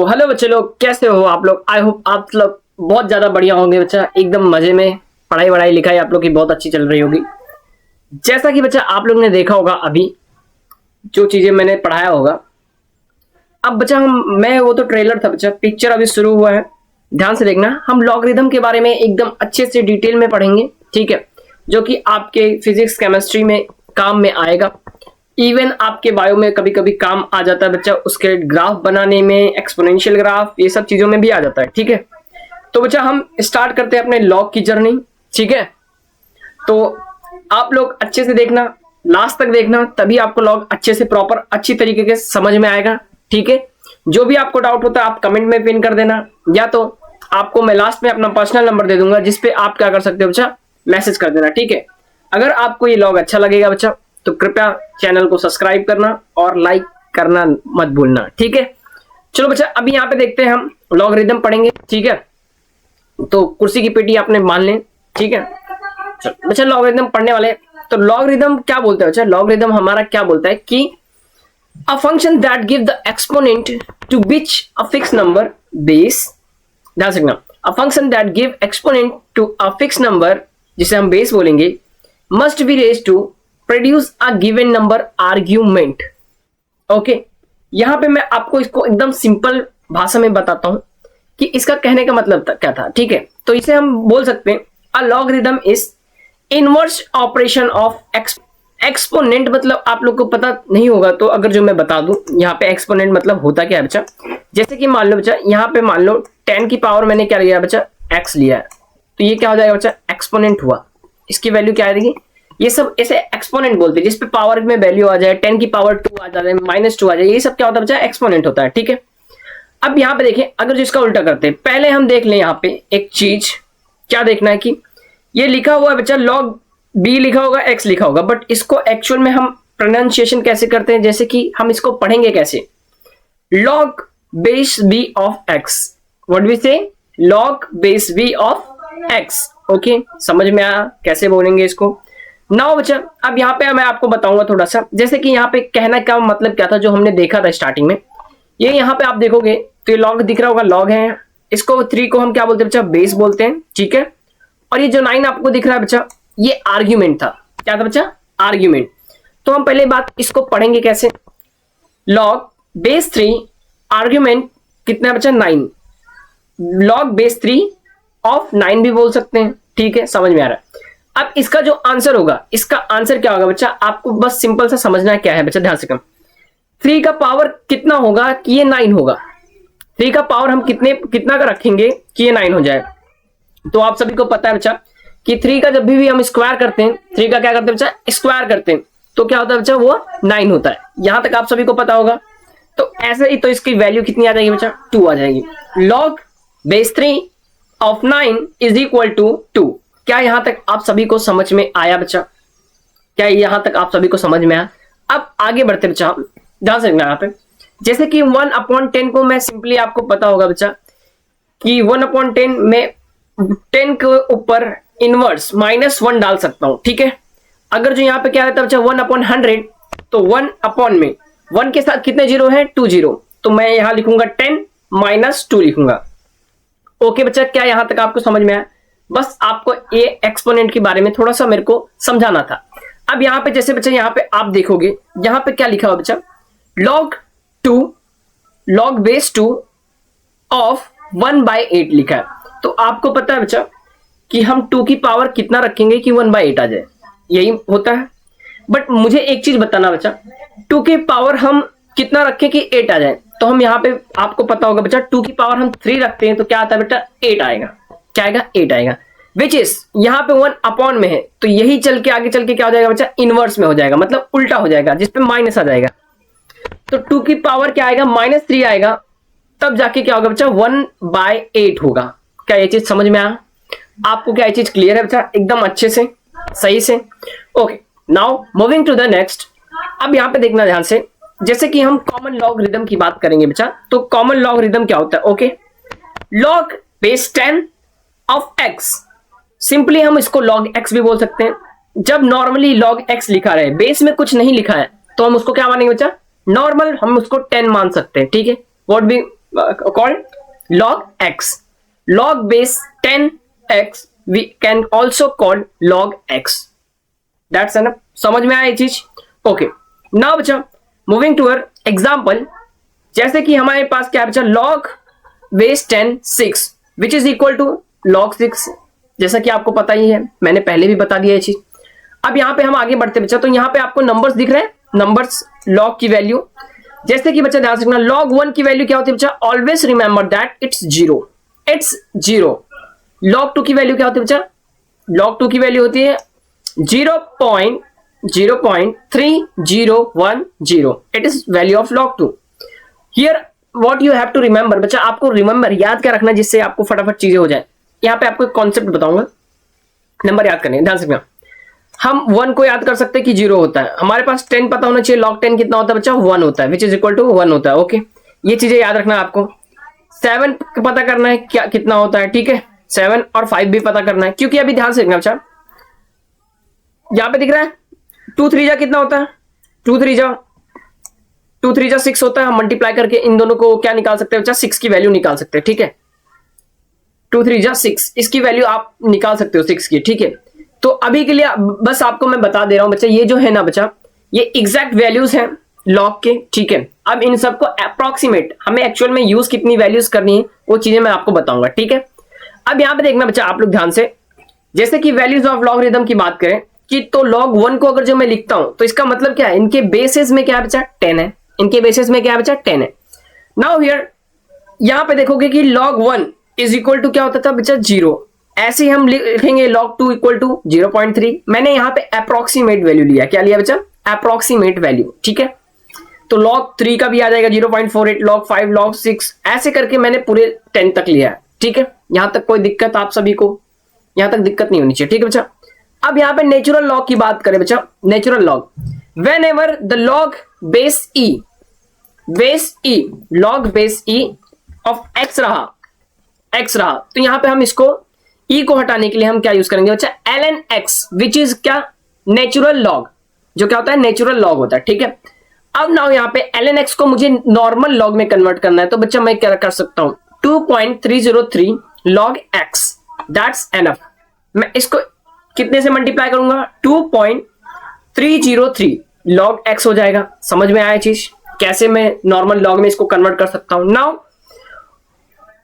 तो हेलो बच्चे लोग, कैसे हो आप लोग। आई होप आप लोग बहुत ज़्यादा बढ़िया होंगे बच्चा, एकदम मज़े में। पढ़ाई लिखाई आप लोग की बहुत अच्छी चल रही होगी। जैसा कि बच्चा आप लोग ने देखा होगा अभी जो चीज़ें मैंने पढ़ाया होगा। अब बच्चा मैं वो तो ट्रेलर था बच्चा, पिक्चर अभी शुरू हुआ है। ध्यान से देखना, हम लॉगरिथम के बारे में एकदम अच्छे से डिटेल में पढ़ेंगे, ठीक है, जो कि आपके फिजिक्स केमिस्ट्री में काम में आएगा। इवन आपके बायो में कभी कभी काम आ जाता है बच्चा, उसके ग्राफ बनाने में, एक्सपोनेंशियल ग्राफ, ये सब चीजों में भी आ जाता है, ठीक है। तो बच्चा हम स्टार्ट करते हैं अपने लॉग की जर्नी, ठीक है। तो आप लोग अच्छे से देखना, लास्ट तक देखना, तभी आपको लॉग अच्छे से प्रॉपर अच्छी तरीके के समझ में आएगा, ठीक है। जो भी आपको डाउट होता है आप कमेंट में पिन कर देना, या तो आपको मैं लास्ट में अपना पर्सनल नंबर दे दूंगा, जिसपे आप क्या कर सकते हो बच्चा, मैसेज कर देना, ठीक है। अगर आपको ये लॉग अच्छा लगेगा बच्चा तो कृपया चैनल को सब्सक्राइब करना और लाइक करना मत भूलना, ठीक है। चलो बच्चा अभी यहाँ पे देखते हैं, हम लॉगरिथम पढ़ेंगे, ठीक है। तो कुर्सी की पेटी आपने मान लें, ठीक है। चलो बच्चा लॉगरिथम पढ़ने वाले। तो लॉगरिथम क्या बोलता है बच्चा, लॉगरिथम हमारा क्या बोलता है कि a function that give the exponent to which a fix number base, ध्यान से देखना, a function that give exponent to a fix number, जिसे हम बेस बोलेंगे, must be raised to produce a given number argument. Okay, यहां पे मैं आपको इसको एकदम सिंपल भाषा में बताता हूं कि इसका कहने का मतलब क्या था, ठीक है। तो इसे हम बोल सकते हैं a logarithm is inverse operation of exponent. मतलब आप लोग को पता नहीं होगा तो अगर जो मैं बता दूं, यहाँ पे एक्सपोनेंट मतलब होता क्या है बच्चा, जैसे कि मान लो बच्चा, यहाँ पे मान लो 10 की पावर मैंने क्या लिया बच्चा, x लिया है, तो ये क्या हो जाएगा बच्चा, एक्सपोनेंट हुआ। इसकी वैल्यू क्या आएगी, ये सब ऐसे एक्सपोनेंट बोलते हैं, जिसपे पावर में वैल्यू आ जाए, 10 की पावर 2 आ जाए, -2 आ जाए, ये सब क्या होता है बच्चा, एक्सपोनेंट होता है, ठीक है। अब यहाँ पे देखें, अगर जिसका उल्टा करते हैं, पहले हम देख लें यहाँ पे एक चीज, क्या देखना है कि ये लिखा हुआ है बच्चा लॉग बी लिखा होगा, एक्स लिखा होगा, बट इसको एक्चुअल में हम प्रोनाउंसिएशन कैसे करते हैं, जैसे कि हम इसको पढ़ेंगे कैसे, log base b of x, what we say, log base b of x. Okay, समझ में आया कैसे बोलेंगे इसको। नाउ बच्चा अब यहाँ पे मैं आपको बताऊंगा थोड़ा सा, जैसे कि यहाँ पे कहना का मतलब क्या था जो हमने देखा था स्टार्टिंग में। ये यहाँ पे आप देखोगे तो ये लॉग दिख रहा होगा, लॉग है, इसको 3 को हम क्या बोलते हैं बच्चा, बेस बोलते हैं, ठीक है। और ये जो 9 आपको दिख रहा है बच्चा, ये आर्ग्यूमेंट था, क्या था बच्चा, आर्ग्यूमेंट। तो हम पहले बात इसको पढ़ेंगे कैसे, लॉग बेस 3 आर्ग्यूमेंट कितना है बच्चा, 9, लॉग बेस 3 ऑफ 9 भी बोल सकते हैं, ठीक है, समझ में आ रहा है। अब इसका जो आंसर होगा, इसका आंसर क्या होगा बच्चा, आपको बस सिंपल सा समझना है क्या है बच्चा, ध्यान से कम। 3 का पावर कितना होगा कि ये 9 होगा, 3 का पावर हम कितना का रखेंगे कि ये 9 हो जाए। तो आप सभी को पता है बच्चा कि 3 का जब भी हम स्क्वायर करते हैं, 3 का क्या करते हैं बच्चा, स्क्वायर करते हैं, तो क्या होता है बच्चा, वो 9 होता है। यहां तक आप सभी को पता होगा। तो ऐसे ही तो इसकी वैल्यू कितनी आ जाएगी बच्चा, 2 आ जाएगी। Log base 3 of 9 is equal to 2। क्या यहां तक आप सभी को समझ में आया बच्चा, क्या यहां तक आप सभी को समझ में आया। अब आगे बढ़ते बच्चा, ध्यान से देखना यहाँ पे, जैसे कि 1/10 को मैं सिंपली, आपको पता होगा बच्चा कि 1/10 में 10 के ऊपर इनवर्स -1 डाल सकता हूं, ठीक है। अगर जो यहाँ पे क्या रहता है बच्चा 1/100, तो 1 में 1 के साथ कितने जीरो है, 2 जीरो, तो मैं यहां लिखूंगा 10 -2 लिखूंगा। ओके बच्चा, क्या यहां तक आपको समझ में आया। बस आपको ये एक्सपोनेंट के बारे में थोड़ा सा मेरे को समझाना था। अब यहाँ पे जैसे बच्चा, यहाँ पे आप देखोगे, यहाँ पे क्या लिखा हुआ बच्चा, log 2 log बेस 2 ऑफ 1/8 लिखा है। तो आपको पता है बच्चा कि हम 2 की पावर कितना रखेंगे कि 1/8 आ जाए, यही होता है। बट मुझे एक चीज बताना बच्चा, 2 की पावर हम कितना रखें कि 8 आ जाए। तो हम यहाँ पे, आपको पता होगा बच्चा, 2 की पावर हम 3 रखते हैं तो क्या आता है बेटा, 8 आएगा। क्या आएगा, 8 आएगा, विच इज यहाँ पे 1 में है, तो यही चल के आगे चल के क्या हो जाएगा बच्चा, इनवर्स में हो जाएगा, मतलब उल्टा हो जाएगा, जिसपे माइनस आ जाएगा। तो 2 की पावर क्या आएगा, -3 आएगा, तब जाके क्या होगा बच्चा, 1/8 होगा। क्या ये चीज समझ में आया आपको, क्या ये चीज क्लियर है बच्चा, एकदम अच्छे से, सही से। Okay, now moving to the next. अब यहाँ पे देखना ध्यान से, जैसे कि हम कॉमन लॉगरिथम की बात करेंगे बच्चा, तो कॉमन लॉगरिथम क्या होता है, okay, log base 10 of x, simply हम इसको log x भी बोल सकते हैं। जब नॉर्मली log x लिखा रहे, बेस में कुछ नहीं लिखा है, तो हम उसको क्या मानेंगे बच्चा, नॉर्मल, हम उसको 10 मान सकते हैं, ठीक है। What called log x. Log base 10x we can also call log x. That's enough. समझ में आया ये चीज? ओके, नाउ बच्चा मूविंग टू अवर एग्जाम्पल, जैसे कि हमारे पास क्या बचा, log base 10 6 which is equal to log 6, जैसा कि आपको पता ही है, मैंने पहले भी बता दिया ये चीज। अब यहाँ पे हम आगे बढ़ते बच्चा, तो यहाँ पे आपको नंबर्स दिख रहे हैं, नंबर्स log की वैल्यू, जैसे कि बच्चा ध्यान रखना log 1 की वैल्यू क्या होती है बच्चा, always remember that it's zero, it's zero. log 2 की वैल्यू क्या होती है बच्चा, log 2 की वैल्यू होती है 0.3010, it is value of log 2। Here what you have to remember, बच्चा आपको रिमेंबर याद क्या रखना जिससे आपको फटाफट चीजें हो जाए। यहाँ पे आपको एक कॉन्सेप्ट बताऊंगा, नंबर याद करने, ध्यान से रखना। हम 1 को याद कर सकते हैं कि 0 होता है, हमारे पास 10 पता होना चाहिए, log 10 कितना होता है बच्चा, 1 होता है, विच इज इक्वल टू 1 होता है। ओके, ये चीजें याद रखना है आपको। 7 पता करना है क्या कितना होता है, ठीक है, 7 और 5 भी पता करना है, क्योंकि अभी ध्यान से रखना बच्चा, यहां पे दिख रहा है 2 3 जा कितना होता है, 2 3 जा 6 होता है। हम मल्टीप्लाई करके इन दोनों को क्या निकाल सकते हैं बच्चा, 6 की वैल्यू निकाल सकते हैं, ठीक है। 2 3 जा 6, इसकी वैल्यू आप निकाल सकते हो 6 की, ठीक है। तो अभी के लिए बस आपको मैं बता दे रहा हूं बच्चा, ये जो है ना बच्चा, ये एग्जैक्ट वैल्यूज हैं लॉग के, ठीक है। अब इन सबको अप्रोक्सीमेट, हमें एक्चुअल में यूज कितनी वैल्यूज करनी है वो चीजें मैं आपको बताऊंगा, ठीक है। अब यहां पे देखना बच्चा आप लोग ध्यान से, जैसे कि वैल्यूज ऑफ लॉगरिथम की बात करें कि तो log 1 को अगर जो मैं लिखता हूं तो इसका मतलब क्या है, इनके बेसिस में क्या है बच्चा, 10 है, इनके बेसिस में क्या है बच्चा, 10 है। नाउ हियर यहां पे देखोगे कि log 1 इज इक्वल टू क्या होता था बच्चा, 0। ऐसे ही हम लिखेंगे log 2 इक्वल टू 0.3। मैंने यहां पे अप्रोक्सीमेट वैल्यू लिया, क्या लिया बच्चा, अप्रोक्सीमेट वैल्यू, ठीक है। तो log 3 का भी आ जाएगा 0.48, log 5, log 6, ऐसे करके मैंने पूरे 10 तक लिया है, ठीक है। यहां तक कोई दिक्कत आप सभी को, यहां तक दिक्कत नहीं होनी चाहिए, ठीक है बच्चा। अब यहां पे नेचुरल लॉग की बात करें बच्चा, natural log, when ever the log base E log base E of x रहा, तो यहां पे हम इसको ई को हटाने के लिए हम क्या यूज करेंगे बच्चा, ln x, विच इज क्या, नेचुरल लॉग, जो क्या होता है, नेचुरल लॉग होता है, ठीक है। अब नाउ यहां पे ln x को मुझे नॉर्मल लॉग में कन्वर्ट करना है, तो बच्चा मैं क्या कर सकता हूं, 2.303 log x, दैट्स एनफ। मैं इसको कितने से मल्टीप्लाई करूंगा, 2.303 log x हो जाएगा। समझ में आया चीज, कैसे मैं नॉर्मल लॉग में इसको कन्वर्ट कर सकता हूं। नाउ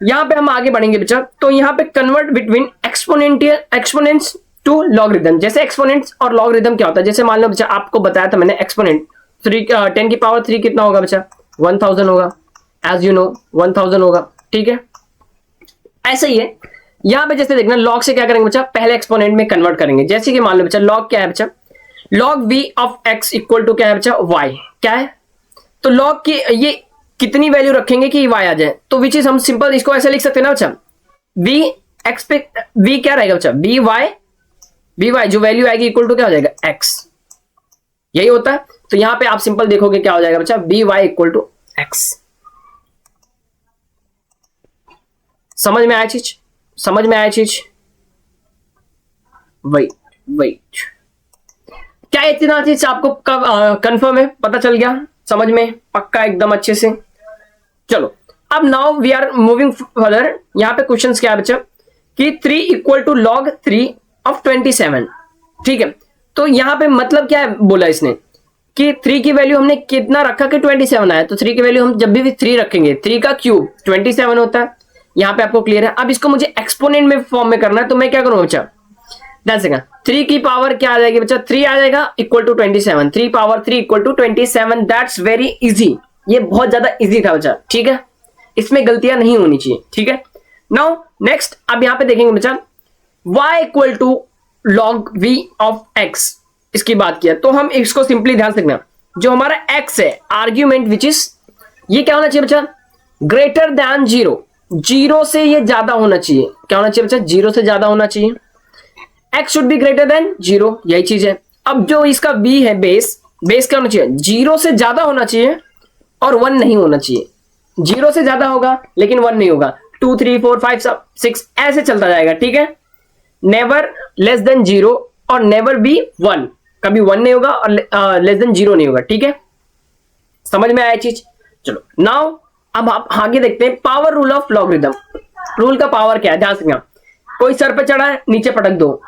यहां पे हम आगे बढ़ेंगे बच्चा, तो यहां पे convert between exponents to logarithm. जैसे एक्सपोनेंट्स और लॉगरिथम क्या होता है, जैसे मान लो बच्चा आपको बताया था मैंने, एक्सपोनेंट 10 की पावर 3 कितना होगा बच्चा, 1000 होगा, एज यू नो 1000 होगा, ठीक है। ऐसे ही है यहां पे, जैसे देखना लॉग से क्या करेंगे बच्चा, पहले एक्सपोनेंट में कन्वर्ट करेंगे। जैसे कि मान लो बच्चा लॉग क्या है बच्चा, log v of x equal to क्या है बच्चा, y, क्या है, तो लॉग की ये कितनी वैल्यू रखेंगे कि y आ जाए, तो विच इज हम सिंपल इसको ऐसे लिख सकते हैं ना बच्चा, v x पे v क्या रहेगा बच्चा, vy जो वैल्यू आएगी इक्वल टू क्या हो जाएगा, x, यही होता है। तो यहां पे आप सिंपल देखोगे क्या हो जाएगा बच्चा, vy इक्वल टू x। समझ में आया चीज, समझ में आया चीज, वेट क्या इतना चीज आपको कंफर्म है, पता चल गया, समझ में पक्का एकदम अच्छे से। चलो अब now we are moving further. यहां पे क्वेश्चंस क्या है बच्चा, कि 3 इक्वल टू log 3 ऑफ 27, ठीक है। तो यहां पे मतलब क्या है बोला इसने, कि 3 की वैल्यू हमने कितना रखा कि 27 आया, तो 3 की वैल्यू हम जब भी 3 रखेंगे, 3 का क्यूब 27 होता है। यहां पे आपको क्लियर है। अब इसको मुझे एक्सपोनेंट में फॉर्म में करना है, तो मैं क्या करूंगा बच्चा, 3 की पावर क्या आ जाएगी बच्चा, 3 आ जाएगा equal to 27, 3 power 3 equal to 27, that's very easy. ये बहुत ज्यादा इजी था बच्चा, ठीक है, इसमें गलतियां नहीं होनी चाहिए, ठीक है। नाउ नेक्स्ट अब यहां पे देखेंगे बच्चा, y equal to log v of x, इसकी बात किया तो हम इसको सिंपली ध्यान से रखना, जो हमारा x है आर्ग्यूमेंट विच इज, ये क्या होना चाहिए बच्चा, ग्रेटर देन 0, 0 से ये ज्यादा होना चाहिए, क्या होना चाहिए बच्चा, 0 से ज्यादा होना चाहिए, x should be greater than 0, यही चीज है। अब जो इसका v है बेस क्या होना चाहिए, 0 से ज्यादा होना चाहिए और 1 नहीं होना चाहिए। 0 से ज्यादा होगा लेकिन 1 नहीं होगा, 2 3 4 5 6 ऐसे चलता जाएगा, ठीक है। नेवर लेस देन 0 और नेवर बी 1, कभी 1 नहीं होगा और लेस देन 0 नहीं होगा, ठीक है। समझ में आया चीज। चलो नाउ अब आप आगे देखते हैं power rule of logarithm. Rule का पावर क्या है, ध्यान से देखना। कोई सर पे चढ़ा है, नीचे पटक दो।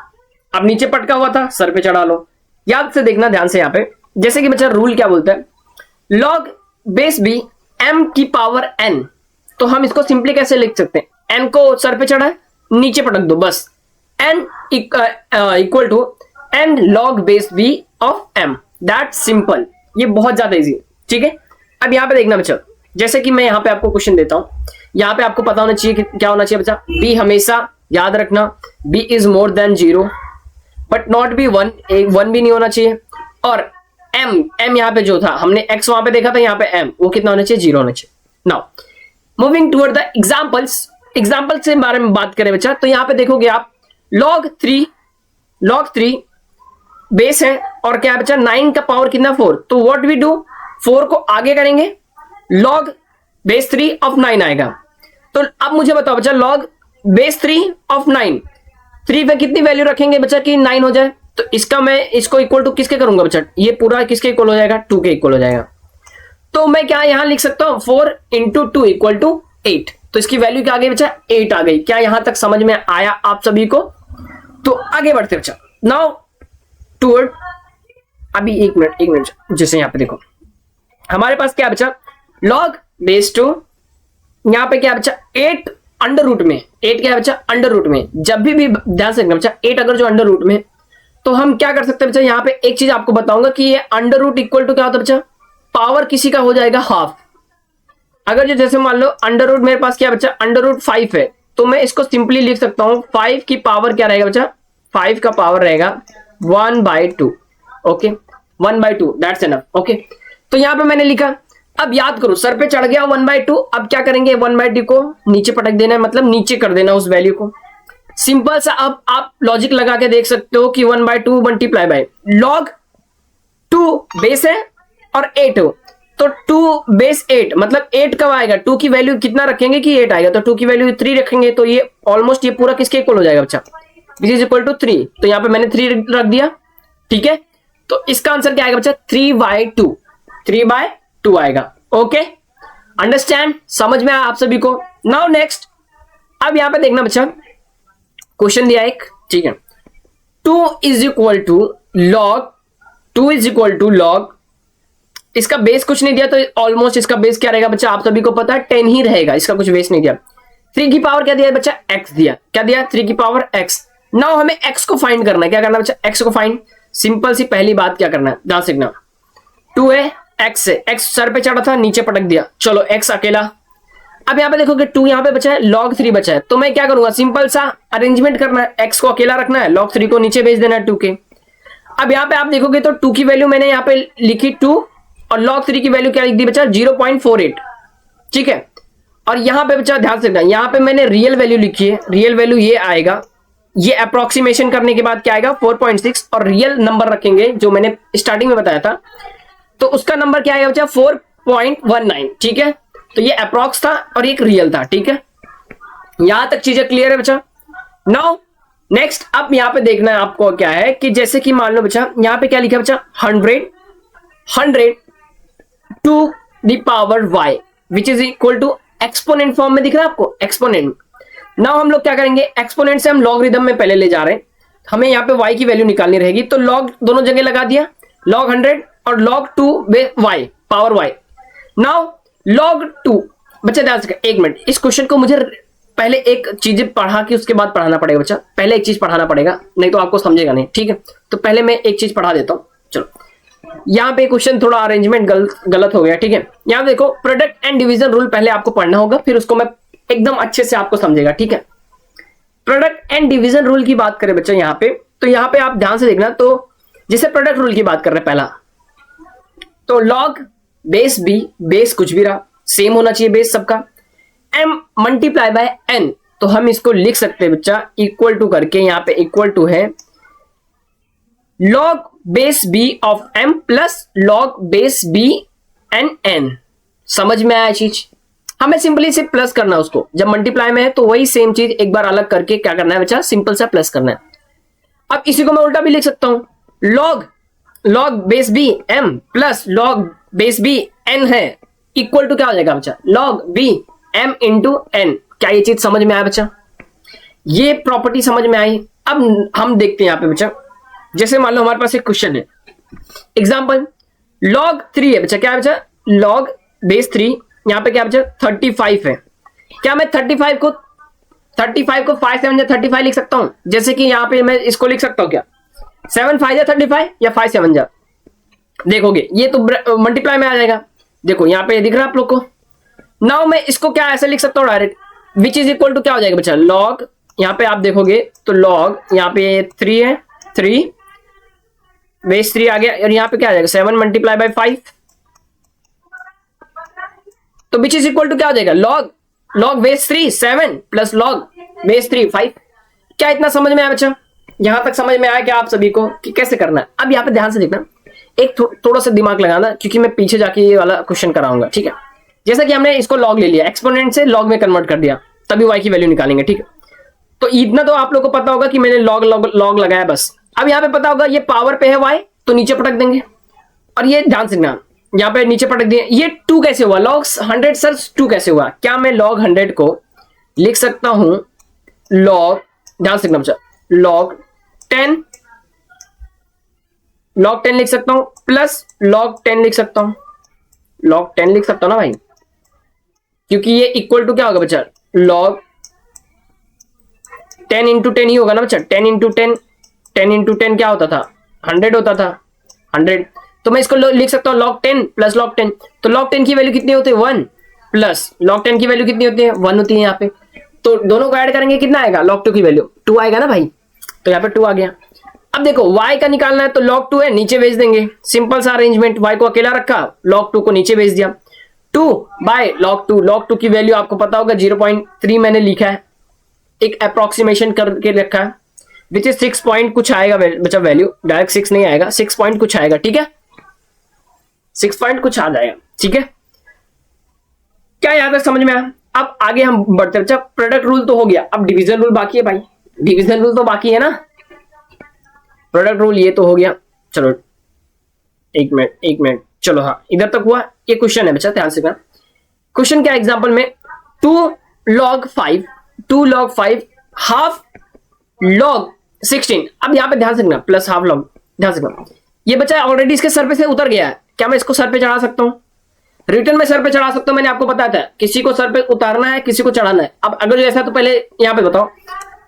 अब नीचे पटका हुआ था, सर पे चढ़ा लो। याद से देखना ध्यान से यहाँ पे, जैसे कि बच्चा रूल क्या बोलता है, लॉग बेस बी m की पावर n। तो हम इसको सिंपली कैसे लिख सकते हैं, n को सर पे चढ़ा है, नीचे पटक दो, बस n equal to n log base b of m। That simple, ये बहुत ज्यादा इजी है, ठीक है। अब यहाँ पे देखना बच्चा, जैसे कि मैं यहाँ पे आपको क्वेश्चन देता हूं, यहाँ पे आपको पता होना चाहिए कि क्या होना चाहिए बच्चा, b हमेशा याद रखना b is more than 0 but not be 1, 1 भी नहीं होना चाहिए। और m यहाँ पे जो था, हमने x वहां पे देखा था, यहाँ पे m वो कितना होना चाहिए, 0 होना चाहिए। Now moving toward the examples के बारे में बात करें बच्चा, तो यहाँ पे देखोगे आप log 3 बेस है और क्या है बच्चा, 9 का पावर कितना 4। तो व्हाट वी डू, 4 को आगे करेंगे, log बेस 3 ऑफ 9 आएगा। तो अब मुझे बताओ बच्चा, log बेस 3 ऑफ 9, 3 पे कितनी वैल्यू रखेंगे बच्चा कि 9 हो जाए। तो इसका मैं इसको इक्वल टू किसके करूंगा बच्चा, ये पूरा किसके इक्वल हो जाएगा, 2 के इक्वल हो जाएगा। तो मैं क्या यहां लिख सकता हूं, 4 इंटू 2 इक्वल टू 8। तो इसकी वैल्यू क्या आ गई बच्चा, 8 आ गई। क्या यहां तक समझ में आया आप सभी को। तो आगे बढ़ते बच्चा, नाउ टूवर्ड, अभी एक मिनट, जैसे यहां पे देखो हमारे पास क्या बचा, log बेस 2, यहां पे क्या बचा 8 अंडर रूट में, 8 क्या बचा अंडर रूट में। जब भी ध्यान से बचा 8 अगर जो अंडर रूट में, तो हम क्या कर सकते हैं बच्चा, यहां पे एक चीज आपको बताऊंगा कि ये अंडर रूट इक्वल टू क्या होता है बच्चा, पावर किसी का हो जाएगा हाफ। अगर जो जैसे मान लो अंडर रूट मेरे पास क्या बच्चा, अंडर रूट 5 है, तो मैं इसको सिंपली लिख सकता हूं 5 की पावर क्या रहेगा बच्चा, 5 का पावर रहेगा 1/2। Okay, 1/2 that's enough. ओके, तो यहां पे मैंने लिखा। अब याद करो, सर पे चढ़ गया 1/2, अब क्या करेंगे, 1/2 को नीचे पटक देना है, मतलब नीचे कर देना उस वैल्यू को। सिंपल सा, अब आप लॉजिक लगा के देख सकते हो कि 1/2 मल्टीप्लाई बाय log 2 बेस है और 8 हो, तो 2 बेस 8 मतलब 8 कब आएगा, 2 की वैल्यू कितना रखेंगे कि 8 आएगा, तो 2 की वैल्यू 3 रखेंगे, तो ये ऑलमोस्ट ये पूरा किसके इक्वल हो जाएगा बच्चा, दिस इज इक्वल टू 3। तो यहाँ पे मैंने 3 रख दिया, ठीक है। तो इसका आंसर क्या आएगा बच्चा, 3/2 आएगा। ओके, अंडरस्टैंड, समझ में आया आप सभी को। नाउ नेक्स्ट, अब यहां पे देखना बच्चा, क्वेश्चन दिया एक, ठीक है, 2 इज इक्वल टू लॉग, इसका बेस कुछ नहीं दिया, तो ऑलमोस्ट इसका बेस क्या रहेगा बच्चा, आप सभी को पता है 10 ही रहेगा, इसका कुछ बेस नहीं दिया। 3 की पावर क्या दिया बच्चा, x दिया, क्या दिया 3 की पावर x। नाउ हमें x को फाइंड करना है, क्या करना है बच्चा, x को फाइंड। सिंपल सी पहली बात क्या करना है, ध्यान से देखना, 2 है, x है, x सर पे चढ़ा था, नीचे पटक दिया, चलो x अकेला। अब यहाँ पे देखोगे 2 यहाँ पे बचा है, log 3 बचा है, तो मैं क्या करूंगा, सिंपल सा अरेंजमेंट करना है, x को अकेला रखना है, log 3 को नीचे भेज देना है 2 के। अब यहाँ पे आप देखोगे तो 2 की वैल्यू मैंने यहाँ पे लिखी 2 और log 3 की वैल्यू क्या लिख दी बचा, 0.48, ठीक है। और यहाँ पे बचा, ध्यान से देखना, यहाँ पे मैंने रियल वैल्यू लिखी है, रियल वैल्यू ये आएगा, ये अप्रोक्सीमेशन करने के बाद क्या आएगा 4.6, और रियल नंबर रखेंगे जो मैंने स्टार्टिंग में बताया था, तो उसका नंबर क्या आएगा बच्चा 4.19, ठीक है। तो ये अप्रॉक्स था और एक रियल था, ठीक है। यहां तक चीजें क्लियर है बच्चा। नाउ नेक्स्ट, अब यहां पे देखना है आपको क्या है कि जैसे कि मान लो बच्चा, यहां पे क्या लिखा है बच्चा, 100 to the power y which is equal to exponent form में दिख रहा है आपको, एक्सपोनेंट। नाउ हम लोग क्या करेंगे, एक्सपोनेंट से हम लॉगरिदम में पहले ले जा रहे हैं, हमें यहाँ पे y की वैल्यू निकालनी रहेगी, तो log दोनों जगह लगा दिया, log 100 और log 2 y power y। Now log 2 बच्चा ध्यान से, एक मिनट, इस क्वेश्चन को मुझे पहले एक चीज पढ़ा के उसके बाद पढ़ाना पड़ेगा बच्चा, पहले एक चीज पढ़ाना पड़ेगा, नहीं तो आपको समझेगा नहीं, ठीक है। तो पहले मैं एक चीज पढ़ा देता हूं, चलो। यहाँ पे क्वेश्चन थोड़ा अरेंजमेंट गलत हो गया, ठीक है। यहाँ देखो, प्रोडक्ट एंड डिवीजन रूल पहले आपको पढ़ना होगा, फिर उसको मैं एकदम अच्छे से आपको समझेगा, ठीक है। प्रोडक्ट एंड डिवीजन रूल की बात करें बच्चा यहाँ पे, तो यहाँ पे आप ध्यान से देखना, तो जैसे प्रोडक्ट रूल की बात कर रहे हैं पहला, तो log बेस b, बेस कुछ भी रहा सेम होना चाहिए बेस सबका, m मल्टीप्लाई बाय n, तो हम इसको लिख सकते हैं बच्चा इक्वल टू करके, यहाँ पे इक्वल टू है log base b of m plus log base b n n। समझ में आया चीज, हमें सिंपली से प्लस करना है उसको, जब मल्टीप्लाई में है तो वही सेम चीज एक बार अलग करके क्या करना है बच्चा, सिंपल सा प्लस करना है। अब इसी को मैं उल्टा भी लिख सकता हूं, log base b m plus log base b n है, इक्वल टू क्या हो जाएगा बच्चा, log b m into n। क्या ये चीज समझ में आया बच्चा? ये प्रॉपर्टी समझ में आई। अब हम देखते हैं यहां पे बच्चा, जैसे मान लो हमारे पास एक क्वेश्चन है, एग्जाम्पल log 3 है बच्चा। क्या है बच्चा? log base 3। यहां पे क्या बच्चा? 35 है। क्या मैं 35 को 5 7 या 35 लिख सकता हूं? जैसे कि यहां पे मैं इसको लिख सकता हूं क्या, 7 5 या 35 या 5 7 जा। देखोगे ये तो मल्टीप्लाई में आ जाएगा। देखो यहां पे दिख रहा है आप लोग को। नाउ मैं इसको क्या ऐसे लिख सकता हूं direct, which is equal to क्या हो जाएगा बच्चा, log, यहां पे आप देखोगे तो log यहां पे 3 है, 3 बेस 3 आ गया, और यहां पे क्या आ जाएगा 7 मल्टीप्लाई बाय 5, तो विच इज इक्वल टू क्या हो जाएगा, log base 3 7 plus log base 3 5। क्या इतना समझ में आया बच्चा? यहां तक समझ में आया क्या आप सभी को कि कैसे करना है? अब यहां पे ध्यान से देखना, एक थोड़ा सा दिमाग लगाना, क्योंकि मैं पीछे जाके ये वाला क्वेश्चन कराऊंगा, ठीक है। जैसा कि हमने इसको log ले लिया, एक्सपोनेंट से log में कन्वर्ट कर दिया, तभी y की वैल्यू निकालेंगे, ठीक है। तो इतना तो आप लोग को पता होगा कि मैंने log लगाया बस। अब यहां पे पता होगा ये पावर पे है y, तो नीचे पटक देंगे। और ये ध्यान से ध्यान, यहां पे नीचे पटक दिए। ये 2 कैसे हुआ, log 100 सर 2 कैसे हुआ? क्या मैं log 100 को लिख सकता हूं log, ध्यान से बच्चा, log 10 लिख सकता हूं प्लस log 10 लिख सकता हूं, log 10 लिख सकता हूं ना भाई, क्योंकि ये इक्वल टू क्या होगा बच्चा, log 10 इंटू 10 ही होगा ना बच्चा। 10 इंटू 10 क्या होता था, 100 होता था, 100। तो मैं इसको लिख सकता हूं log 10 प्लस log 10। तो log 10 की वैल्यू कितनी होती है, 1, प्लस log 10 की वैल्यू कितनी होती है, 1 होती है यहाँ पे। तो दोनों को ऐड करेंगे कितना आएगा, log 2 की वैल्यू 2 आएगा ना भाई। तो यहाँ पे 2 आ गया। अब देखो y का निकालना है, तो log 2 है, नीचे भेज देंगे, सिंपल सा अरेंजमेंट। y को अकेला रखा, log 2 को नीचे भेज दिया, 2 बाय log 2 की वैल्यू आपको पता होगा 0.3 मैंने लिखा है, एक अप्रोक्सीमेशन करके रखा है, विच इज 6 पॉइंट कुछ आएगा बच्चा वैल्यू, डायरेक्ट 6 नहीं आएगा, 6 पॉइंट कुछ आएगा, ठीक है, 6 पॉइंट कुछ आ जाएगा, ठीक है। क्या यहां तक समझ में आया? अब आगे हम बढ़ते हैं बच्चा। प्रोडक्ट रूल तो हो गया, अब डिवीजन रूल बाकी है भाई, डिवीजन रूल तो बाकी है ना। प्रोडक्ट रूल ये तो हो गया, चलो एक मिनट, चलो हाँ इधर तक हुआ। ये क्वेश्चन है बच्चा, ध्यान से करना। क्वेश्चन क्या एग्जांपल में, 2 log 5 हाफ log 16। अब यहां पे ध्यान से रखना, प्लस हाफ log, ध्यान से रखना। ये बच्चा ऑलरेडी इसके सर पे से उतर गया है, क्या मैं इसको सर पे चढ़ा सकता हूं? रिटर्न में सर पे चढ़ा सकता हूं, मैंने आपको बताया था, किसी को सर पे उतारना है, किसी को चढ़ाना है। अब अगर ऐसा तो पहले यहां पे बताओ,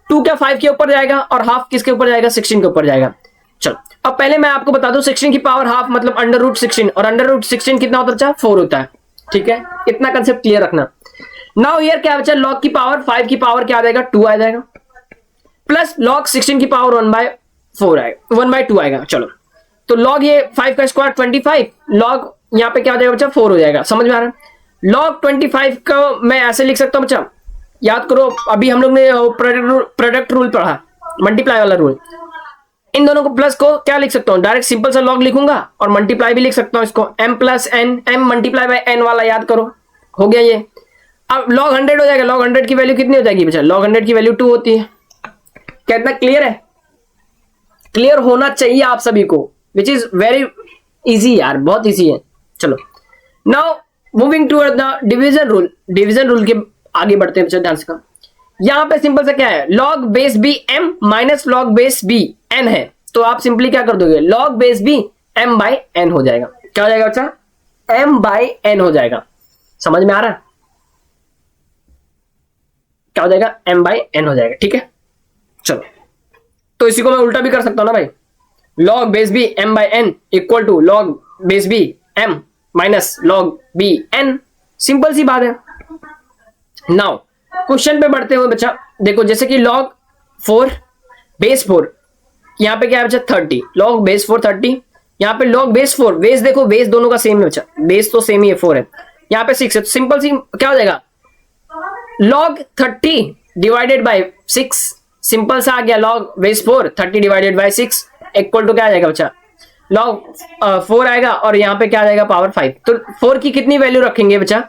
2 क्या 5 के ऊपर जाएगा और हाफ किसके ऊपर जाएगा, 16 के ऊपर जाएगा। चलो अब पहले मैं आपको बता दूं, 16 की पावर हाफ मतलब √16, और √16 कितना होता है बच्चा, 4 होता है, ठीक है। इतना कंसेप्ट क्लियर रखना। नाउ हियर क्या बच्चा, log की पावर 5 की पावर क्या आ जाएगा, 2 आ जाएगा, प्लस log 16 की पावर 1/4 आएगा, 1/2 आएगा। चलो तो log ये 5 का स्क्वायर 25, log यहाँ पे क्या हो जाएगा बच्चा, 4 हो जाएगा। समझ में आ रहा है? log 25 को मैं ऐसे लिख सकता हूँ बच्चा, याद करो अभी हम लोग ने प्रोडक्ट रूल पढ़ा, मल्टीप्लाई वाला रूल। इन दोनों को प्लस को क्या लिख सकता हूँ, डायरेक्ट सिंपल सा log लिखूंगा, और मल्टीप्लाई भी लिख सकता हूँ इसको, m plus n, m multiply by n वाला, याद करो, हो गया ये। अब log 100 हो जाएगा, log 100 की वैल्यू कितनी हो जाएगी बच्चा, log 100 की वैल्यू 2 होती है। क्या इतना क्लियर है? क्लियर होना चाहिए आप सभी को, विच इज वेरी इजी यार, बहुत इजी है। चलो now moving toward the division rule. Division rule के आगे बढ़ते हैं बच्चा, ध्यान से। यहां पे सिंपल सा क्या है, log base b m minus log base b n है, तो आप सिंपली क्या कर दोगे, log base b m by n हो जाएगा। क्या हो जाएगा बच्चा, m बाई n हो जाएगा। समझ में आ रहा है? क्या हो जाएगा, m बाई n हो जाएगा, ठीक है। चलो तो इसी को मैं उल्टा भी कर सकता हूं ना भाई, log base b m by n equal to log base b m minus log b n। Simple सी बात है। नाउ क्वेश्चन पे बढ़ते हुए बच्चा, देखो जैसे कि log 4 बेस 4, यहाँ पे क्या है बच्चा 30, log बेस 4 30, यहाँ पे log बेस 4, बेस देखो बेस दोनों का सेम है बच्चा, बेस तो सेम ही है 4 है, यहाँ पे 6 है, तो सिंपल सी क्या हो जाएगा, log 30 डिवाइडेड बाय 6, सिंपल सा आ गया, log base 4 30 divided by 6 equal to क्या आ जाएगा बच्चा, log 4 आएगा, और यहाँ पे क्या आ जाएगा पावर 5। तो 4 की कितनी वैल्यू रखेंगे बच्चा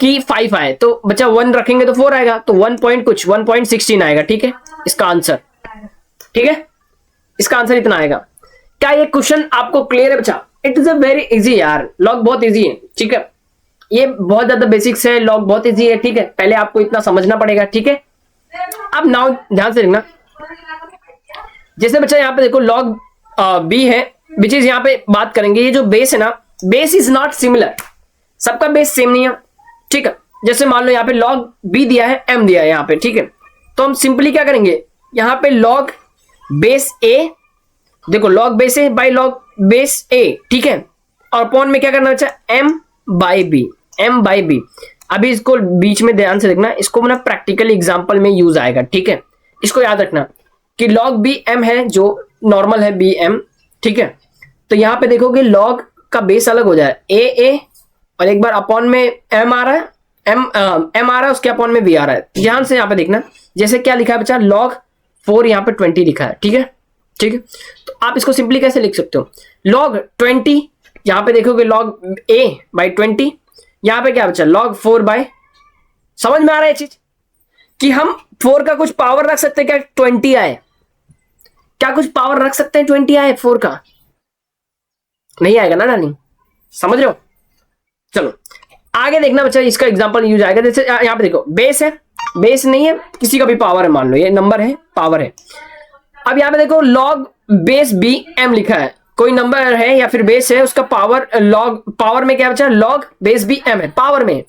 कि 5 आए, तो बच्चा 1 रखेंगे तो 4 आएगा, तो 1 पॉइंट कुछ 1.16 आएगा, ठीक है इसका आंसर, ठीक है इसका आंसर इतना आएगा। क्या ये क्वेश्चन आपको क्लियर है बच्चा? It is a very easy यार, log बहुत इजी है, ठीक है। ये बहुत ज्यादा बेसिक्स है, लॉग बहुत इजी है, ठीक है, पहले आपको इतना समझना पड़ेगा, ठीक है। अब नाउ ध्यान से देखना, जैसे बच्चा यहाँ पे देखो लॉग बी है, विच इज यहाँ पे बात करेंगे, ये जो बेस है ना, बेस इज नॉट सिमिलर, सबका बेस सेम नहीं है, ठीक है। जैसे मान लो यहाँ पे लॉग बी दिया है, एम दिया है यहाँ पे, ठीक है, तो हम सिंपली क्या करेंगे, यहाँ पे लॉग बेस ए, देखो log base a by log base a, ठीक है, और अपॉन में क्या करना बच्चा, m by b, m by b. अभी इसको बीच में ध्यान से देखना, इसको मतलब प्रैक्टिकल एग्जांपल में यूज आएगा, ठीक है। इसको याद रखना कि लॉग बी एम है, जो नॉर्मल है बी एम, ठीक है। तो यहाँ पे देखोगे लॉग का बेस अलग हो जाए, ए, और एक बार अपॉन में एम आ रहा है, एम आ रहा है, उसके अपॉन में बी आ रहा है। ध्यान से यहाँ पे देखना, जैसे क्या लिखा है बच्चा, लॉग 4 यहाँ पे 20 लिखा है, ठीक है, ठीक है। तो आप इसको सिंपली कैसे लिख सकते हो, लॉग 20, यहाँ पे देखोगे लॉग ए बाई 20, यहाँ पे क्या बचा, लॉग 4 बाय, समझ में आ रहा है चीज कि हम 4 का कुछ पावर रख सकते हैं क्या, 20 आए, क्या कुछ पावर रख सकते हैं 20 आए 4 का, नहीं आएगा ना डार्लिंग, समझ रहे हो। चलो आगे देखना बच्चा, इसका एग्जांपल यूज आएगा, जैसे यहाँ पे देखो बेस है, बेस नहीं है, किसी का भी पावर है, मान लो ये नंबर है, पावर है। अब यहाँ पे देखो लॉग बेस बी एम लिखा है, कोई नंबर है या फिर बेस है, उसका पावर, लॉग पावर में क्या बचा, लॉग बेस बी एम है, पावर में।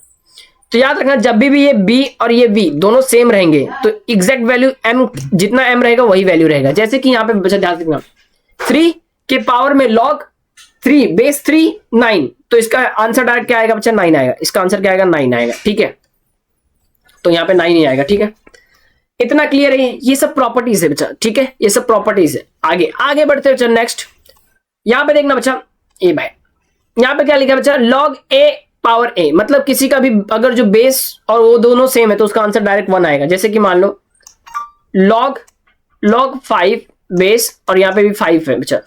तो याद रखना जब भी ये b और ये v दोनों सेम रहेंगे तो एग्जैक्ट वैल्यू m, जितना m रहेगा वही वैल्यू रहेगा। जैसे कि यहाँ पे बच्चा ध्यान रखना, 3 के पावर में log 3 बेस 3 9, तो इसका आंसर डायरेक्ट क्या आएगा बच्चा, 9 आएगा, इसका आंसर क्या आएगा, 9 आएगा, ठीक है। तो यहाँ पे 9 ही आएगा, ठीक है, इतना क्लियर है। ये सब प्रॉपर्टीज है बच्चा, ठीक है, ये सब प्रॉपर्टीज है। आगे आगे बढ़ते बच्चा, नेक्स्ट यहाँ पे देखना बच्चा, ए बाय, यहाँ पे क्या लिखा है बच्चा, लॉग ए पावर ए, मतलब किसी का भी अगर जो बेस और वो दोनों सेम है तो उसका आंसर डायरेक्ट 1 आएगा। जैसे कि मान लो लॉग 5 बेस और यहाँ पे भी 5 है बच्चा,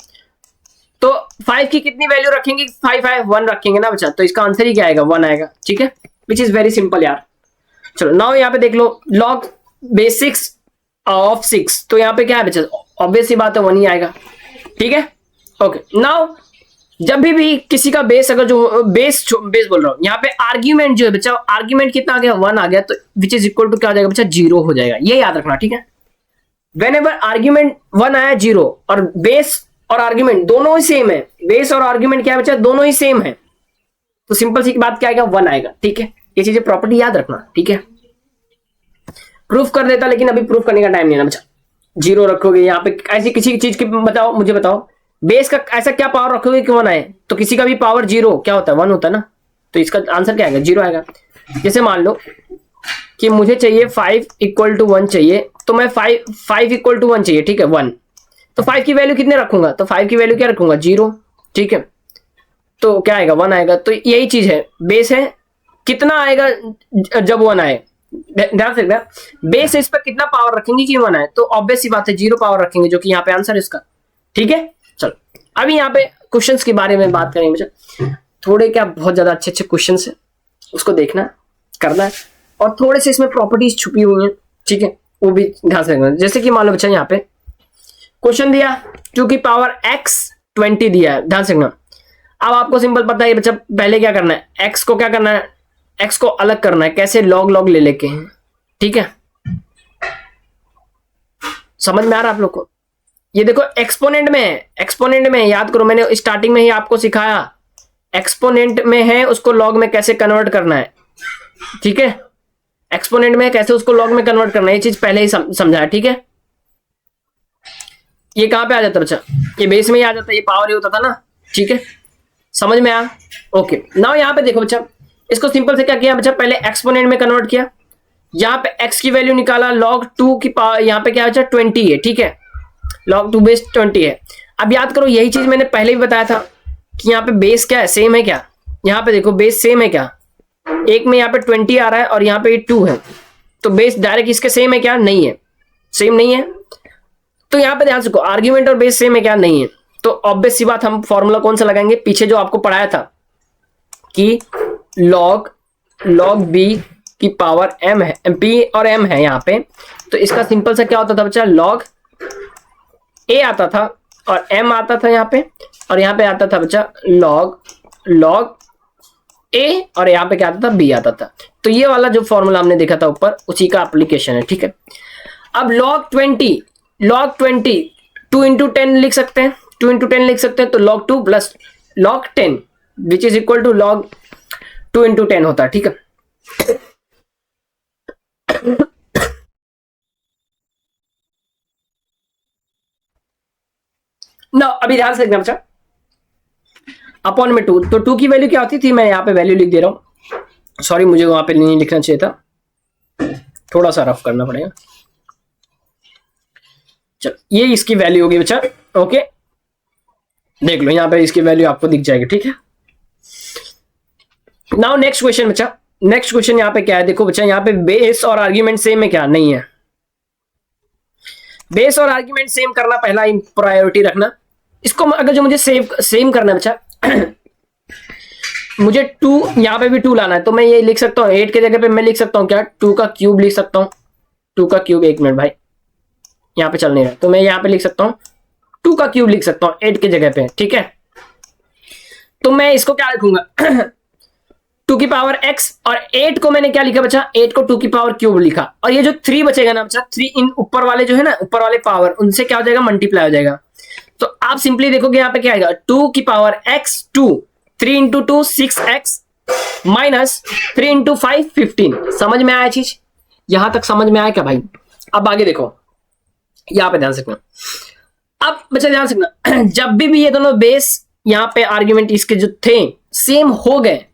तो 5 की कितनी वैल्यू रखेंगे, 5 है 1 रखेंगे ना बच्चा, तो इसका आंसर ही क्या आएगा, 1 आएगा, ठीक है, विच इज वेरी सिंपल यार। चलो नाउ यहाँ पे देख लो लॉग बेस 6 ऑफ 6, तो यहाँ पे क्या है बच्चा, ऑब्वियस सी बात है 1 ही आएगा, ठीक है। ओके नाउ जब भी किसी का बेस, अगर जो बेस बोल रहा हूं, यहाँ पे आर्ग्यूमेंट जो है बच्चा, आर्ग्यूमेंट कितना आ गया, 1 आ गया, तो विच इज इक्वल टू क्या हो जाएगा बच्चा, 0 हो जाएगा, ये याद रखना, ठीक है। वेन एवर आर्ग्यूमेंट 1 आया 0, और बेस और आर्ग्यूमेंट दोनों ही सेम है, बेस और आर्ग्यूमेंट क्या है बच्चा, दोनों ही सेम है, तो सिंपल सी बात क्या आएगा, 1 आएगा, ठीक है। ये चीजें प्रॉपर्टी याद रखना, ठीक है। प्रूफ कर देता, लेकिन अभी प्रूफ करने का टाइम नहीं है ना बच्चा, 0 रखोगे यहाँ पे, ऐसी किसी चीज की बताओ, मुझे बताओ, बेस का ऐसा क्या पावर रखोगे कि 1 आए, तो किसी का भी पावर 0 क्या होता है, 1 होता है ना, तो इसका आंसर क्या आएगा, 0 आएगा। जैसे मान लो कि मुझे चाहिए 5 इक्वल टू 1 चाहिए, तो मैं 5 इक्वल टू 1 चाहिए, ठीक है, 1, तो 5 की वैल्यू कितने रखूंगा, तो 5 की वैल्यू क्या रखूंगा, 0, ठीक है, तो क्या आएगा, 1 आएगा। तो यही चीज है, बेस है, कितना आएगा जब 1 आए, ध्यान से देखना, बेस इस पर कितना पावर रखेंगे कि 1 आए, तो ऑब्वियस सी बात है 0 पावर रखेंगे, जो कि यहाँ पे आंसर इसका, ठीक है। चलो अभी यहाँ पे क्वेश्चंस के बारे में बात करेंगे बच्चा, थोड़े क्या बहुत ज्यादा अच्छे अच्छे क्वेश्चंस है, उसको देखना करना है, और थोड़े से इसमें प्रॉपर्टीज छुपी हुई हैं, ठीक है, वो भी ध्यान से रखना। जैसे कि मान लो बच्चा यहाँ पे क्वेश्चन दिया 2 की पावर x 20 दिया है, ध्यान से रखना। अब आपको सिंपल पता है बच्चा, पहले क्या करना है, x को क्या करना है, x को अलग करना है, कैसे, लॉग लॉग ले लेके, ठीक है, समझ में आ रहा है आप लोग को। ये देखो एक्सपोनेंट में है, एक्सपोनेंट में याद करो, मैंने स्टार्टिंग में ही आपको सिखाया, एक्सपोनेंट में है उसको लॉग में कैसे कन्वर्ट करना है, ठीक है, एक्सपोनेंट में कैसे उसको लॉग में कन्वर्ट करना है, ये चीज पहले ही समझाया, ठीक है। ये कहां पे आ जाता बच्चा, ये बेस में ही आ जाता, ये पावर ही होता था ना, ठीक है, समझ में आया। ओके नाउ यहाँ पे देखो बच्चा, इसको सिंपल से क्या किया बच्चा, पहले एक्सपोनेंट में कन्वर्ट किया, यहाँ पे x की वैल्यू निकाला, log 2 की पावर, यहाँ पे क्या बचा, 20 है, ठीक है, log 2 बेस 20 है। अब याद करो यही चीज मैंने पहले भी बताया था कि यहाँ पे बेस क्या है, सेम है क्या, यहाँ पे देखो बेस सेम है क्या, एक में यहाँ पे 20 आ रहा है और यहाँ पे 2 है, तो बेस डायरेक्ट इसके सेम है क्या, नहीं है, सेम नहीं है, तो यहाँ पे ध्यान से आर्ग्यूमेंट और बेस सेम है क्या, नहीं है, तो ऑब्वियस सी बात हम फॉर्मूला कौन सा लगाएंगे, पीछे जो आपको पढ़ाया था कि log b की पावर m है, p और m है यहाँ पे, तो इसका सिंपल सा क्या होता था बच्चा, log a आता था और m आता था यहाँ पे, और यहाँ पे आता था बच्चा log ए और यहाँ पे क्या आता था, बी आता था। तो ये वाला जो फॉर्मूला हमने देखा था ऊपर, उसी का एप्लीकेशन है, ठीक है। अब log 20 2 इंटू 10 लिख सकते हैं, 2 इंटू 10 लिख सकते हैं, तो log 2 plus log 10 which is equal to log 2 into 10 होता है, ठीक है। ना अभी ध्यान से देखना बच्चा, अपॉन में 2, तो 2 की वैल्यू क्या होती थी, मैं यहाँ पे वैल्यू लिख दे रहा हूं, सॉरी मुझे वहां पे नहीं लिखना चाहिए था, थोड़ा सा रफ करना पड़ेगा। चलो ये इसकी वैल्यू होगी बच्चा, ओके देख लो यहाँ पे इसकी वैल्यू आपको दिख जाएगी, ठीक है। नाउ नेक्स्ट क्वेश्चन बच्चा, नेक्स्ट क्वेश्चन यहाँ पे क्या है, देखो बच्चा यहाँ पे बेस और आर्ग्यूमेंट सेम है क्या, नहीं है। बेस और आर्ग्यूमेंट सेम करना पहला प्रायोरिटी रखना। इसको अगर जो मुझे सेम करना है बच्चा मुझे 2 यहाँ पे भी 2 लाना है, तो मैं ये लिख सकता हूँ 8 के जगह पे मैं लिख सकता हूँ क्या, 2 का क्यूब लिख सकता हूँ। 2 का क्यूब, एक मिनट भाई यहाँ पे चल नहीं रहा, तो मैं यहाँ पे लिख सकता हूँ 2 का क्यूब लिख सकता हूँ 8 के जगह पे, ठीक है। तो मैं इसको क्या लिखूंगा 2 की पावर x, और 8 को मैंने क्या लिखा बच्चा, 8 को 2 की पावर क्यूब लिखा, और ये जो 3 बचेगा ना बच्चा, 3 इन ऊपर वाले जो है ना, ऊपर वाले पावर, उनसे क्या हो जाएगा, मल्टीप्लाई हो जाएगा। तो आप सिंपली देखोगे यहाँ पे क्या आएगा, 2 की power x 2, 3 into 2 6x minus 3 into 5 15। समझ में आया चीज, यहां तक समझ में आया क्या भाई। अब आगे देखो, यहां पे ध्यान रखना, अब बच्चा ध्यान रखना, जब भी ये दोनों बेस यहाँ पे आर्ग्यूमेंट इसके जो थे सेम हो गए,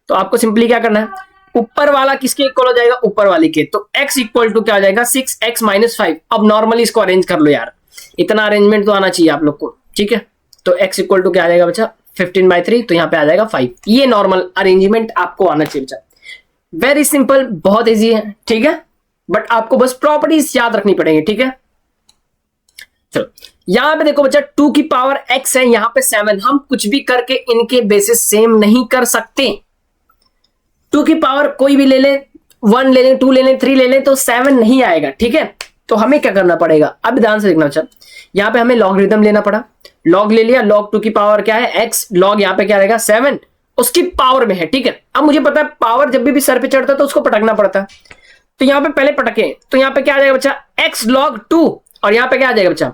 तो आपको सिंपली क्या करना है, ऊपर वाला किसके इक्वल हो जाएगा, ऊपर वाले के, तो x इक्वल टू क्या हो जाएगा 6x माइनस 5। अब नॉर्मली इसको अरेंज कर लो यार, इतना अरेंजमेंट तो आना चाहिए आप लोग को, ठीक है। तो x इक्वल टू क्या आ जाएगा बच्चा 15/3, तो यहाँ पे आ जाएगा 5। ये नॉर्मल अरेंजमेंट आपको आना चाहिए बच्चा, वेरी सिंपल, बहुत इजी है, ठीक है। बट आपको बस प्रॉपर्टीज याद रखनी पड़ेंगी, ठीक है। चलो यहां पे देखो बच्चा 2 की पावर x है, यहां पे 7, हम कुछ भी करके इनके बेसिस सेम नहीं कर सकते। 2 की पावर कोई भी ले लें, 1 ले लें, 2 ले लें, 3 ले लें, तो 7 नहीं आएगा, ठीक है। तो हमें क्या करना पड़ेगा, अब ध्यान से देखना बच्चा, यहां पे हमें लॉगरिथम लेना पड़ा, लॉग ले लिया, लॉग 2 की पावर क्या है x, लॉग यहां पे क्या रहेगा 7, उसकी पावर में है, ठीक है। अब मुझे पता है पावर जब भी सर पे चढ़ता है तो उसको पटकना पड़ता है, तो यहां पे पहले पटके, तो यहां पे क्या आ जाएगा बच्चा x log 2, और यहां पे क्या आ जाएगा बच्चा,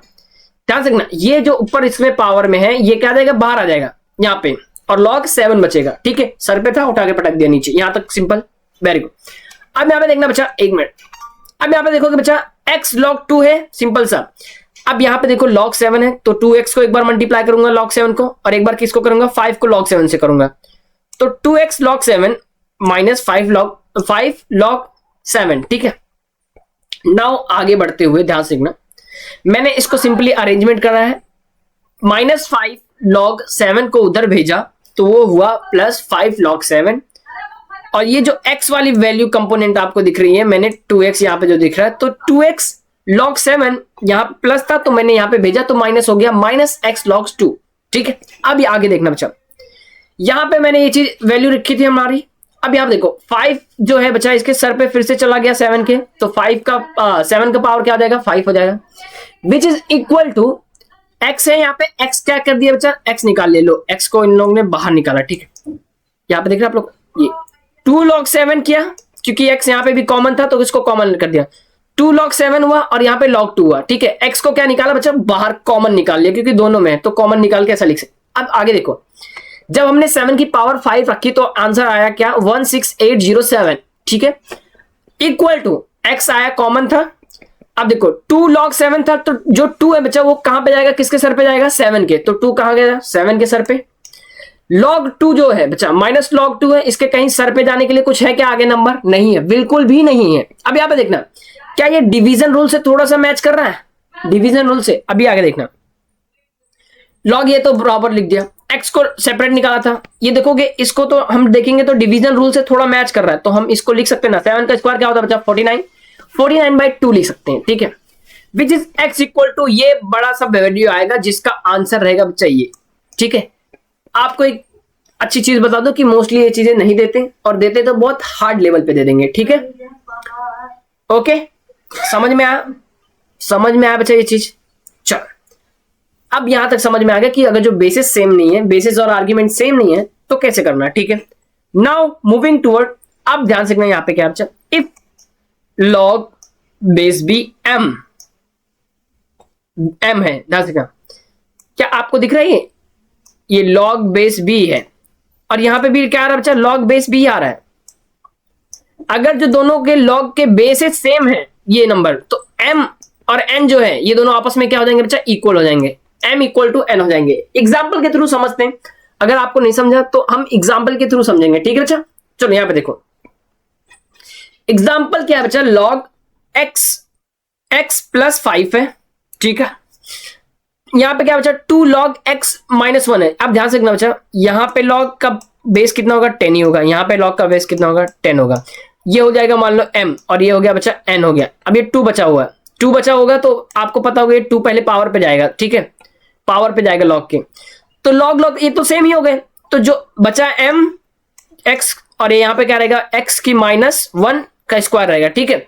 ध्यान से देखना, ये जो ऊपर इसमें पावर में है ये क्या आ जाएगा, बाहर आ जाएगा यहाँ पे, और log 7 बचेगा, ठीक है। सर पे था, उठा के पटक दिया नीचे, यहां तक सिंपल, वेरी गुड। अब यहां पे देखना बच्चा, एक मिनट, अब यहां पे देखोगे बच्चा x log 2 है, सिंपल सा। अब यहां पे देखो log 7 है, तो 2x को एक बार मल्टीप्लाई करूंगा log 7 को, और एक बार किसको करूंगा, 5 को log 7 से करूंगा, तो 2x log 7 माइनस 5 log 7, ठीक है। नाउ आगे बढ़ते हुए ध्यान से देखना, मैंने इसको सिंपली अरेंजमेंट करा है, -5 log 7 को उधर भेजा, तो वो हुआ +5 log 7, और ये जो x वाली वैल्यू कंपोनेंट आपको दिख रही है, मैंने 2x यहाँ पे जो दिख रहा है, तो 2x log 7 यहाँ प्लस था, तो मैंने यहाँ पे भेजा, तो माइनस हो गया -x log 2, ठीक है। अब ये आगे देखना बच्चा, यहाँ पे मैंने ये चीज वैल्यू रखी थी हमारी। अब यहाँ देखो 5 जो है बच्चा इसके सर पे फिर से चला गया 7 के, तो 7 का पावर क्या हो जाएगा, 5 हो जाएगा, which is equal to x है, यहाँ पे x क्या कर दिया बच्चा, x निकाल ले लो, x को इन लोगों ने बाहर निकाला, ठीक है। यहाँ पे देख रहे आप लोग, ये 2 log 7 किया, क्योंकि x यहाँ पे भी कॉमन था तो इसको कॉमन कर दिया, 2 log 7 हुआ, और यहाँ पे log 2 हुआ, ठीक है। x को क्या निकाला बच्चा, बाहर कॉमन निकाल लिया, क्योंकि दोनों में है, तो कॉमन निकाल के ऐसा लिख सकते। अब आगे देखो, जब हमने 7 की पावर 5 रखी तो आंसर आया क्या, 16807, ठीक है, इक्वल टू x आया कॉमन था। अब देखो 2 log 7 था, तो जो 2 है बच्चा वो कहां पे जाएगा, किसके सर पे जाएगा, 7 के, तो 2 कहां गया, 7 के सर पे। log 2 जो है बच्चा माइनस log 2 है, इसके कहीं सर पे जाने के लिए कुछ है क्या आगे नंबर, नहीं है, बिल्कुल भी नहीं है। अब यहां पे देखना, क्या ये डिवीजन रूल से थोड़ा सा मैच कर रहा है, डिवीजन रूल से। अभी आगे देखना, log ये तो बराबर लिख दिया, x को सेपरेट निकाला था, ये देखोगे इसको तो हम देखेंगे तो डिवीजन रूल से थोड़ा मैच कर रहा है, तो हम इसको लिख सकते हैं ना, 7 का स्क्वायर क्या होता है बच्चा 49/2 लिख सकते हैं, ठीक है। Which is x equal to, ये बड़ा सा वैल्यू आएगा जिसका आंसर रहेगा बच्चा ये, ठीक है। आपको एक अच्छी चीज बता दो कि मोस्टली ये चीजें नहीं देते, और देते तो बहुत हार्ड लेवल पे दे देंगे, ठीक है। ओके, समझ में आया बच्चा ये चीज। चलो अब यहां तक समझ में आ गया कि अगर जो बेसिस सेम नहीं है, बेसिस और आर्ग्यूमेंट सेम नहीं है, तो कैसे करना है, ठीक है। नाउ मूविंग टूवर्ड, अब ध्यान से यहाँ पे क्या बचा, if log base B m, m है, ध्यान से क्या आपको दिख रहा है, ये log बेस b है और यहां पे भी क्या आ रहा है बच्चा, log बेस b आ रहा है। अगर जो दोनों के log के बेसेस सेम है ये नंबर, तो m और n जो है ये दोनों आपस में क्या हो जाएंगे बच्चा, इक्वल हो जाएंगे, m इक्वल टू n हो जाएंगे। एग्जाम्पल के थ्रू समझते हैं, अगर आपको नहीं समझा तो हम एग्जाम्पल के थ्रू समझेंगे, ठीक है बच्चा। चलो यहां पे देखो एग्जाम्पल क्या है बच्चा, log x प्लस 5 है, ठीक है। यहां पे क्या बचा, 2 log x माइनस 1 है। अब ध्यान से देखना बच्चा, यहां पे log का बेस कितना होगा, 10 ही होगा, यहां पे log का बेस कितना होगा, 10 होगा। ये हो जाएगा मान लो m और ये हो गया बच्चा n हो गया। अब ये 2 बचा हुआ है, 2 बचा होगा तो आपको पता होगा ये 2 पहले पावर पे जाएगा, ठीक है, पावर पे जाएगा log के, तो log ये तो सेम ही हो गए। तो जो बचा m x और यहाँ पे क्या रहेगा, x की माइनस 1 का स्क्वायर रहेगा, ठीक है।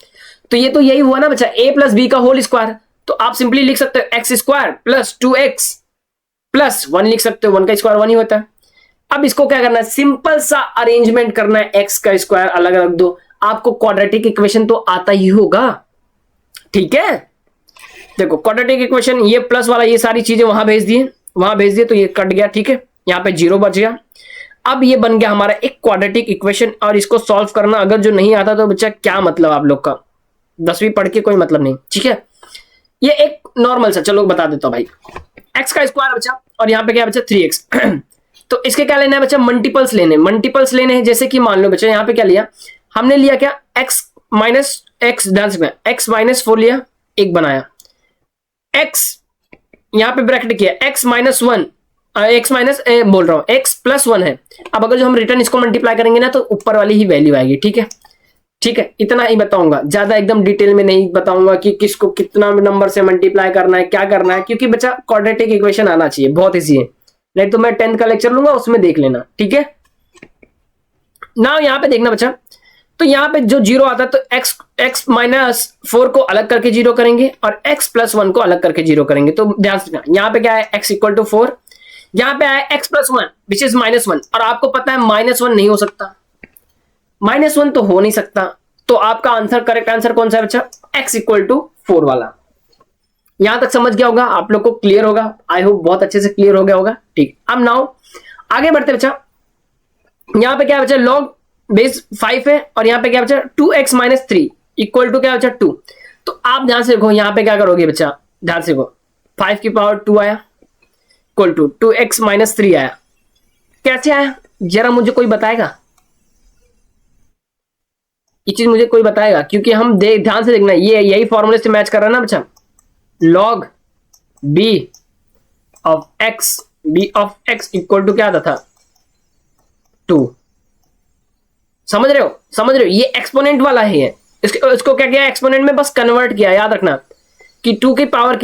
तो ये तो यही हुआ ना बच्चा, a प्लस बी का होल स्क्वायर। तो आप सिंपली लिख सकते हो x square plus 2x plus 1 लिख सकते हो, 1 का स्क्वायर 1 ही होता है। अब इसको क्या करना है, सिंपल सा अरेंजमेंट करना है, x का स्क्वायर अलग अलग दो, आपको क्वाड्रेटिक इक्वेशन तो आता ही होगा, ठीक है। देखो क्वाड्रेटिक इक्वेशन, ये प्लस वाला ये सारी चीजें वहां भेज दिए तो ये कट गया, ठीक है, यहाँ पे 0 बच गया। अब ये बन गया हमारा एक क्वाड्रेटिक इक्वेशन, और इसको सॉल्व करना अगर जो नहीं आता तो बच्चा क्या मतलब आप लोग का, 10वीं पढ़ के कोई मतलब नहीं, ठीक है। ये एक नॉर्मल सा, चलो बता देता हूं भाई, x का स्क्वायर बचा और यहाँ पे क्या बचा 3x तो इसके क्या लेना है बच्चा, मल्टीपल्स लेने हैं। जैसे कि मान लो बच्चा यहाँ पे क्या लिया हमने, लिया क्या x minus x, x minus 4 लिया, एक बनाया, x यहाँ पे ब्रैकेट किया, x माइनस 1, x माइनस बोल रहा हूं x प्लस 1 है। अब अगर जो हम रिटर्न इसको मल्टीप्लाई करेंगे ना तो ऊपर वाली ही वैल्यू आएगी, ठीक है, ठीक है। इतना ही बताऊंगा, ज्यादा एकदम डिटेल में नहीं बताऊंगा कि किसको कितना नंबर से मल्टीप्लाई करना है, क्या करना है, क्योंकि बच्चा क्वाड्रेटिक इक्वेशन आना चाहिए, बहुत इजी है। नहीं तो मैं 10th का लेक्चर लूंगा उसमें देख लेना, ठीक है ना। यहाँ पे देखना बच्चा, तो यहाँ पे जो 0 आता है तो x माइनस 4 को अलग करके 0 करेंगे और x प्लस 1 को अलग करके 0 करेंगे। तो ध्यान से यहाँ पे क्या है, x इक्वल टू 4, यहाँ पे आया x plus 1 which is minus 1, और आपको पता है माइनस 1 नहीं हो सकता, माइनस 1 तो हो नहीं सकता। तो आपका आंसर, करेक्ट आंसर कौन सा है बच्चा, x इक्वल टू 4 वाला। यहां तक समझ गया होगा आप लोग को, क्लियर होगा, आई होप बहुत अच्छे से क्लियर हो गया होगा, ठीक। अब नाउ आगे बढ़ते बच्चा, यहां पे क्या बच्चा, log बेस 5 है और यहां पे क्या बच्चा 2x माइनस 3 इक्वल टू क्या बच्चा 2। तो आप ध्यान से देखो यहां पे क्या करोगे बच्चा, ध्यान से देखो 5 की पावर 2 आया इक्वल टू 2x माइनस 3 आया, कैसे आया जरा मुझे कोई बताएगा, ये चीज मुझे कोई बताएगा, क्योंकि हम ध्यान से देखना, ये यही फॉर्मूले से मैच कर रहा है ना बच्चा, log b of x equal to क्या आता था 2। समझ रहे हो, ये एक्सपोनेंट वाला ही है, इसको क्या किया एक्सपोनेंट में बस कन्वर्ट किया। याद रखना कि 2 की पावर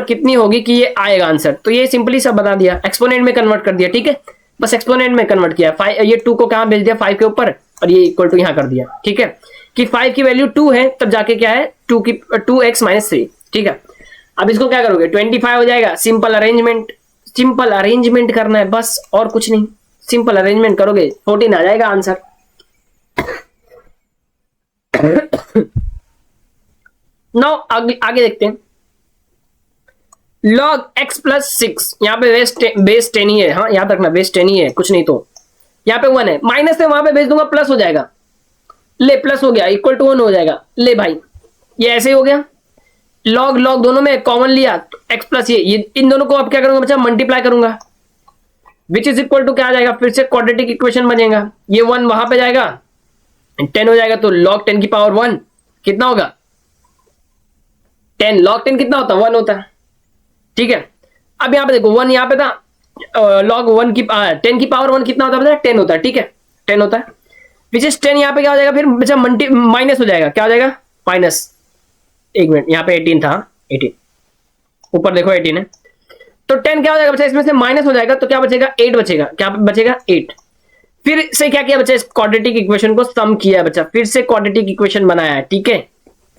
कितनी होगी कि ये आएगा आंसर, तो ये सिंपली सब बता दिया, एक्सपोनेंट में कन्वर्ट कर दिया, ठीक है, बस एक्सपोनेंट में कन्वर्ट किया। ये 2 को कहां भेज दिया 5 के ऊपर और ये इक्वल टू यहां कर दिया, ठीक है, कि 5 की वैल्यू 2 है तब जाके क्या है 2x माइनस 3, ठीक है। अब इसको क्या करोगे 25 हो जाएगा, सिंपल अरेंजमेंट करना है बस, और कुछ नहीं, सिंपल अरेंजमेंट करोगे 14 आ जाएगा आंसर। नाउ आगे देखते हैं, log x प्लस 6, यहाँ पे बेस 10 ही है, हाँ याद रखना बेस 10 ही है, कुछ नहीं तो यहाँ पे 1 है, माइनस से वहां पे भेज दूंगा प्लस हो जाएगा, ले प्लस हो गया इक्वल टू 1 हो जाएगा, ले भाई ये ऐसे ही हो गया, log दोनों में कॉमन लिया तो x प्लस ये इन दोनों को अब क्या करूंगा बच्चा मल्टीप्लाई करूंगा, विच इज इक्वल टू क्या आ जाएगा, फिर से क्वाड्रेटिक इक्वेशन बनेगा, ये 1 वहां पे जाएगा 10 हो जाएगा, तो log 10 की पावर 1 कितना होगा 10, log 10 कितना होता है 1 होता है, ठीक है। अब यहाँ पे देखो 1 यहाँ पे था, log 1 की 10 की पावर 1 कितना होता है 10 होता है, ठीक है 10 होता है, विच इज 10 यहाँ पे क्या हो जाएगा फिर बच्चा माइनस हो जाएगा, क्या हो जाएगा माइनस, एक मिनट यहाँ पे 18 था, 18 ऊपर देखो 18 है, तो 10 क्या हो जाएगा बच्चा इसमें से माइनस हो जाएगा, तो क्या बचेगा 8 बचेगा, क्या बचेगा 8। फिर से क्या किया बच्चा, इस क्वाड्रेटिक इक्वेशन को सम किया बच्चा, फिर से क्वाड्रेटिक इक्वेशन बनाया है, ठीक है,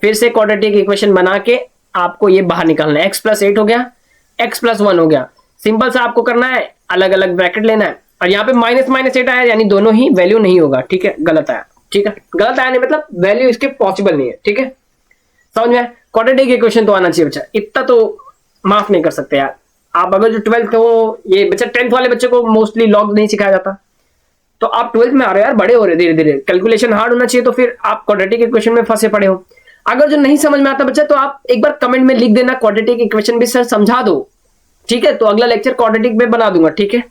फिर से क्वाड्रेटिक इक्वेशन बना के आपको ये बाहर निकालना है, x प्लस 8 हो गया, x प्लस 1 हो गया, सिंपल सा आपको करना है अलग अलग ब्रैकेट लेना है, और यहाँ पे माइनस माइनस 8 आया, यानी दोनों ही वैल्यू नहीं होगा, ठीक है, गलत आया, ठीक है, गलत आया नहीं मतलब वैल्यू इसके पॉसिबल नहीं है, ठीक है, समझ में? क्वाड्रेटिक इक्वेशन तो आना चाहिए बच्चा, इतना तो माफ नहीं कर सकते यार आप। अगर जो 12th हो, ये बच्चा 10th वाले बच्चे को मोस्टली लॉग नहीं सिखाया जाता, तो आप 12th में आ रहे हो यार, बड़े हो रहे धीरे धीरे, कैलकुलेशन हार्ड होना चाहिए, तो फिर आप क्वाड्रेटिक इक्वेशन में फंसे पड़े हो। अगर जो नहीं समझ में आता बच्चा, तो आप एक बार कमेंट में लिख देना क्वाड्रेटिक इक्वेशन भी सर समझा दो, ठीक है, तो अगला लेक्चर क्वाड्रेटिक में बना दूंगा, ठीक है।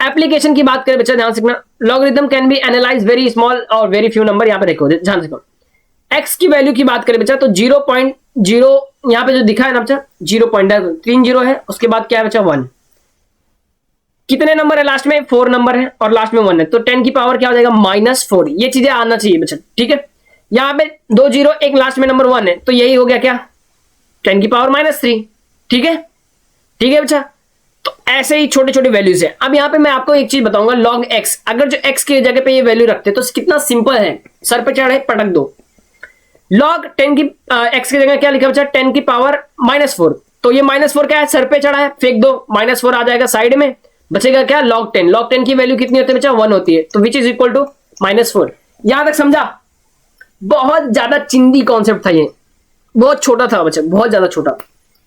एप्लीकेशन की बात करें बच्चा, ध्यान से सीखना, logarithm can be analyse very small और वेरी फ्यू नंबर, यहाँ पे देखो ध्यान से सीखो। एक्स की वैल्यू की बात करें बच्चा, तो 0.0 यहाँ पे जो दिखा है ना बच्चा, 0.30 है, उसके बाद क्या है बच्चा 1। कितने नंबर है लास्ट में? 4 नंबर है और लास्ट में 1 है, तो 10 की पावर क्या हो जाएगा? -4। ये चीजें आना चाहिए बच्चा, ठीक है। यहाँ पे 2 0, एक लास्ट में नंबर 1 है, तो यही हो गया क्या? 10 की पावर -3, ठीक है, ठीक है बच्चा। तो ऐसे ही छोटे छोटे वैल्यूज है। अब यहाँ पे मैं आपको एक चीज बताऊंगा, log x, अगर जो x की जगह पे ये वैल्यू रखते तो कितना सिंपल है, सर पे चढ़े पटक दो। log 10 की x की जगह क्या लिखा बच्चा? 10 की पावर -4, तो ये -4 क्या है? सर पे चढ़ा है, फेंक दो, -4 आ जाएगा साइड में, बचेगा क्या? log 10। log 10 की वैल्यू कितनी होती है बच्चा? 1 होती है, तो विच इज इक्वल टू -4। यहां तक समझा? बहुत ज्यादा चिंदी कॉन्सेप्ट था ये, बहुत छोटा था बच्चा, बहुत ज्यादा छोटा।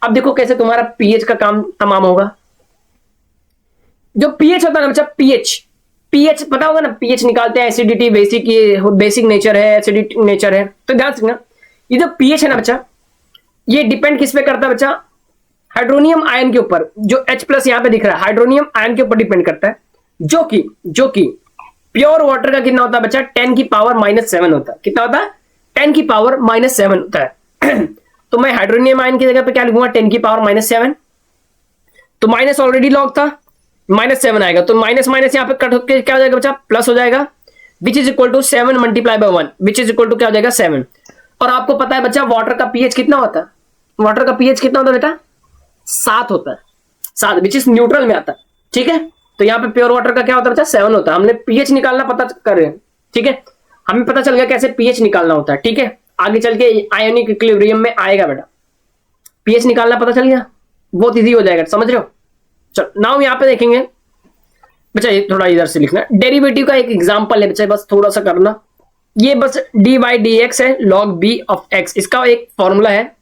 अब देखो कैसे तुम्हारा पीएच का काम तमाम होगा। जो पीएच होता है ना बच्चा, पीएच पता होगा ना, पीएच निकालते हैं, एसिडिटी बेसिक, ये बेसिक नेचर है, एसिडिक नेचर है, तो ध्यान रखना ये जो पीएच है ना बच्चा, ये डिपेंड किस पे करता है बच्चा? हाइड्रोनियम आयन के ऊपर। जो H+ यहां पे दिख रहा है, हाइड्रोनियम आयन के ऊपर डिपेंड करता है, जो कि प्योर वाटर का कितना होता है बच्चा? 10 की पावर -7 होता है। कितना होता है? 10 की पावर -7 होता है। तो मैं हाइड्रोनियम आयन की जगह पे क्या लिखूंगा? 10 की पावर -7, तो माइनस ऑलरेडी लॉग था, -7 आएगा, तो माइनस माइनस यहाँ पे कट होकर क्या हो जाएगा बच्चा? प्लस हो जाएगा, which is equal to 7 multiply by 1, which is equal to क्या हो जाएगा? 7। और आपको पता है बच्चा वाटर का पीएच कितना होता है? वाटर का पीएच कितना होता है बेटा? 7 होता है, 7, विच इज न्यूट्रल में आता है, ठीक है। तो यहाँ पे प्योर वाटर का क्या होता है बच्चा? 7 होता है। हमने पीएच निकालना पता कर रहे हैं, ठीक है, हमें पता चल गया कैसे पीएच निकालना होता है, ठीक है। आगे चल के आयोनिक इक्विलिब्रियम में आएगा बेटा, पीएच निकालना पता चल गया, बहुत इजी हो जाएगा, समझ रहे हो। चलो नाउ यहाँ पे देखेंगे बच्चा, ये थोड़ा इधर से लिखना, डेरिवेटिव का एक एग्जांपल है बच्चा, बस थोड़ा सा करना। ये बस dy/dx है log b ऑफ x, इसका एक फॉर्मूला है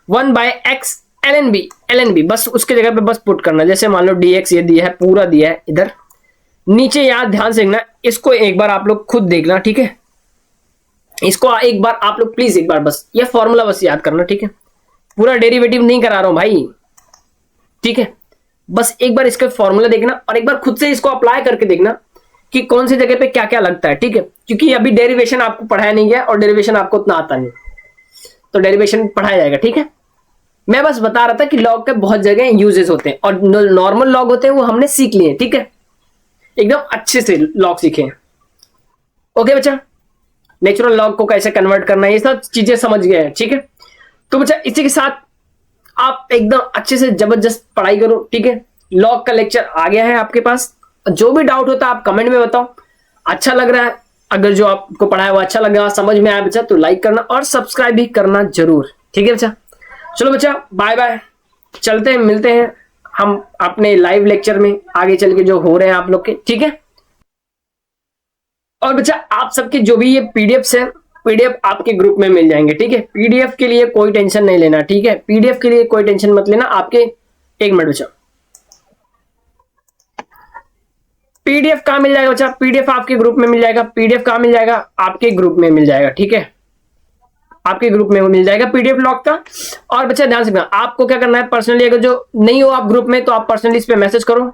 1/x ln b, बस उसके जगह पे बस पुट करना। जैसे मान लो dx ये दिया है, पूरा दिया है इधर, नीचे यहाँ ध्यान से देखना, इसको एक बार आप लोग खुद देखना, ठीक है। इसको एक बार आप लोग प्लीज एक बार बस ये फॉर्मूला बस याद करना, ठीक है। पूरा डेरिवेटिव नहीं करा रहा हूं भाई, ठीक है, बस एक बार इसका फॉर्मूला देखना और एक बार खुद से इसको अप्लाई करके देखना कि कौन सी जगह पे क्या क्या लगता है, ठीक है। क्योंकि अभी डेरिवेशन आपको पढ़ाया नहीं गया और डेरिवेशन आपको उतना आता नहीं, तो डेरिवेशन पढ़ाया जाएगा, ठीक है। मैं बस बता रहा था कि लॉग के बहुत जगह यूजेस होते हैं और नॉर्मल लॉग होते हैं वो हमने सीख लिए, ठीक है, एकदम अच्छे से लॉग सीखे हैं। ओके बच्चा, नेचुरल लॉग को कैसे कन्वर्ट करना है ये सब चीजें समझ गए हैं, ठीक है। तो बच्चा इसी के साथ आप एकदम अच्छे से जबरदस्त पढ़ाई करो, ठीक है। लॉग का लेक्चर आ गया है आपके पास, जो भी डाउट होता है आप कमेंट में बताओ। अच्छा लग रहा है, अगर जो आपको पढ़ाया वो अच्छा लगा, समझ में आया बच्चा, तो लाइक करना और सब्सक्राइब भी करना जरूर, ठीक है बच्चा। चलो बच्चा बाय बाय, चलते हैं, मिलते हैं हम अपने लाइव लेक्चर में आगे चल के जो हो रहे हैं आप लोग के, ठीक है। और बच्चा आप सबके जो भी ये पीडीएफ है, पीडीएफ आपके ग्रुप में मिल जाएंगे, ठीक है। पीडीएफ के लिए कोई टेंशन नहीं लेना, ठीक है, पीडीएफ के लिए कोई टेंशन मत लेना। आपके एक मिनट बच्चा, पीडीएफ कहां मिल जाएगा बच्चा? पीडीएफ आपके ग्रुप में मिल जाएगा। पीडीएफ कहां मिल जाएगा? आपके ग्रुप में मिल जाएगा, ठीक है, आपके ग्रुप में मिल जाएगा पीडीएफ लॉग का। और बच्चा ध्यान से आपको क्या करना है, पर्सनली अगर जो नहीं हो आप ग्रुप में, तो आप पर्सनली इस पे मैसेज करो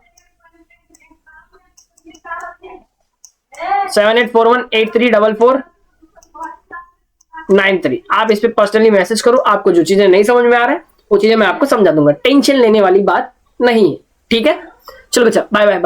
7841834493। आप इस पे पर्सनली मैसेज करो, आपको जो चीजें नहीं समझ में आ रहा है वो चीजें मैं आपको समझा दूंगा, टेंशन लेने वाली बात नहीं है, ठीक है। चलो बच्चा बाय बाय।